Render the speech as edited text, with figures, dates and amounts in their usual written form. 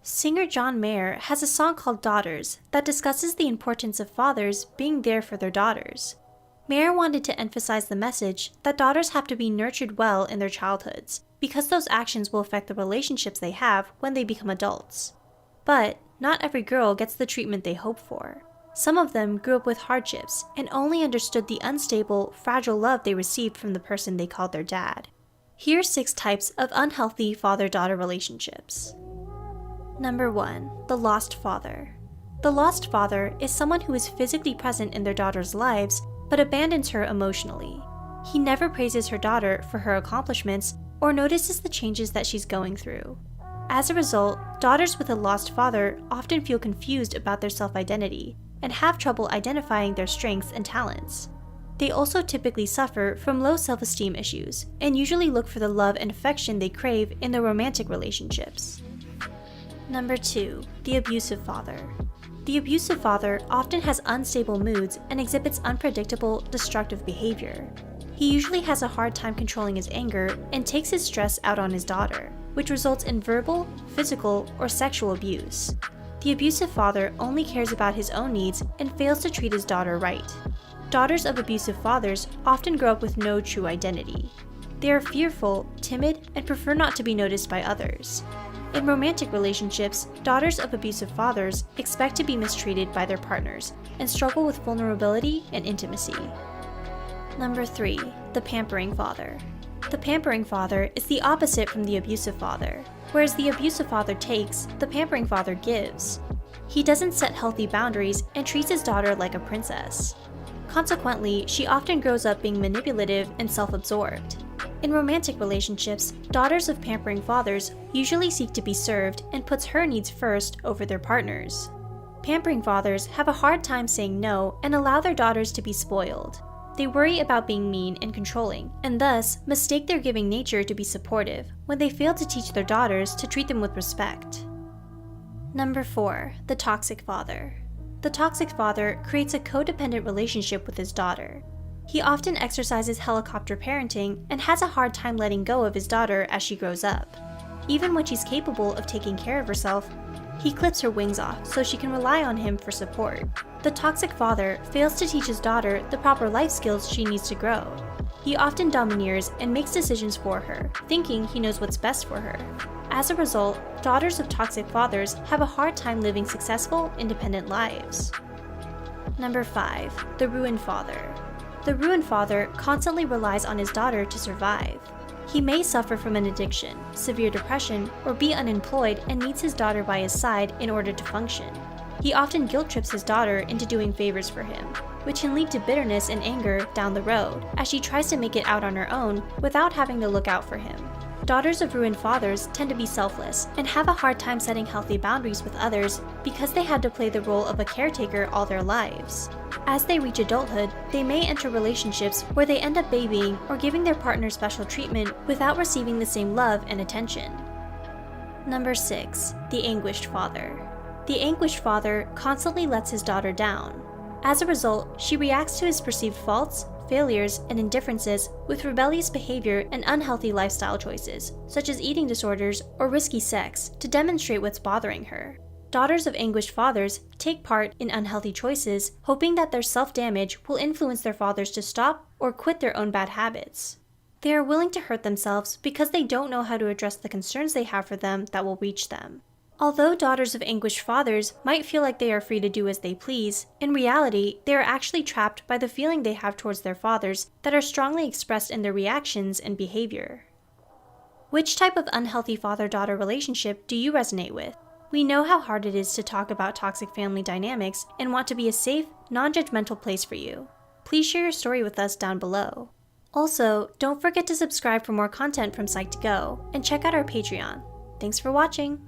Singer John Mayer has a song called Daughters that discusses the importance of fathers being there for their daughters. Mayer wanted to emphasize the message that daughters have to be nurtured well in their childhoods, because those actions will affect the relationships they have when they become adults. But not every girl gets the treatment they hope for. Some of them grew up with hardships and only understood the unstable, fragile love they received from the person they called their dad. Here are 6 types of unhealthy father-daughter relationships. Number 1. The lost father. The lost father is someone who is physically present in their daughter's lives but abandons her emotionally. He never praises her daughter for her accomplishments or notices the changes that she's going through. As a result, daughters with a lost father often feel confused about their self-identity and have trouble identifying their strengths and talents. They also typically suffer from low self-esteem issues and usually look for the love and affection they crave in their romantic relationships. Number 2. The abusive father. The abusive father often has unstable moods and exhibits unpredictable, destructive behavior. He usually has a hard time controlling his anger and takes his stress out on his daughter, which results in verbal, physical, or sexual abuse. The abusive father only cares about his own needs and fails to treat his daughter right. Daughters of abusive fathers often grow up with no true identity. They are fearful, timid, and prefer not to be noticed by others. In romantic relationships, daughters of abusive fathers expect to be mistreated by their partners and struggle with vulnerability and intimacy. Number 3. The pampering father. The pampering father is the opposite from the abusive father. Whereas the abusive father takes, the pampering father gives. He doesn't set healthy boundaries and treats his daughter like a princess. Consequently, she often grows up being manipulative and self-absorbed. In romantic relationships, daughters of pampering fathers usually seek to be served and puts her needs first over their partners. Pampering fathers have a hard time saying no and allow their daughters to be spoiled. They worry about being mean and controlling, and thus mistake their giving nature to be supportive when they fail to teach their daughters to treat them with respect. Number 4. The toxic father. The toxic father creates a codependent relationship with his daughter. He often exercises helicopter parenting and has a hard time letting go of his daughter as she grows up. Even when she's capable of taking care of herself, he clips her wings off so she can rely on him for support. The toxic father fails to teach his daughter the proper life skills she needs to grow. He often domineers and makes decisions for her, thinking he knows what's best for her. As a result, daughters of toxic fathers have a hard time living successful, independent lives. Number 5. The ruined father. The ruined father constantly relies on his daughter to survive. He may suffer from an addiction, severe depression, or be unemployed and needs his daughter by his side in order to function. He often guilt trips his daughter into doing favors for him, which can lead to bitterness and anger down the road as she tries to make it out on her own without having to look out for him. Daughters of ruined fathers tend to be selfless and have a hard time setting healthy boundaries with others because they had to play the role of a caretaker all their lives. As they reach adulthood, they may enter relationships where they end up babying or giving their partner special treatment without receiving the same love and attention. Number 6. The anguished father. The anguished father constantly lets his daughter down. As a result, she reacts to his perceived faults, failures, and indifferences with rebellious behavior and unhealthy lifestyle choices, such as eating disorders or risky sex, to demonstrate what's bothering her. Daughters of anguished fathers take part in unhealthy choices, hoping that their self-damage will influence their fathers to stop or quit their own bad habits. They are willing to hurt themselves because they don't know how to address the concerns they have for them that will reach them. Although daughters of anguished fathers might feel like they are free to do as they please, in reality, they are actually trapped by the feeling they have towards their fathers that are strongly expressed in their reactions and behavior. Which type of unhealthy father-daughter relationship do you resonate with? We know how hard it is to talk about toxic family dynamics and want to be a safe, non-judgmental place for you. Please share your story with us down below. Also, don't forget to subscribe for more content from Psych2Go and check out our Patreon. Thanks for watching!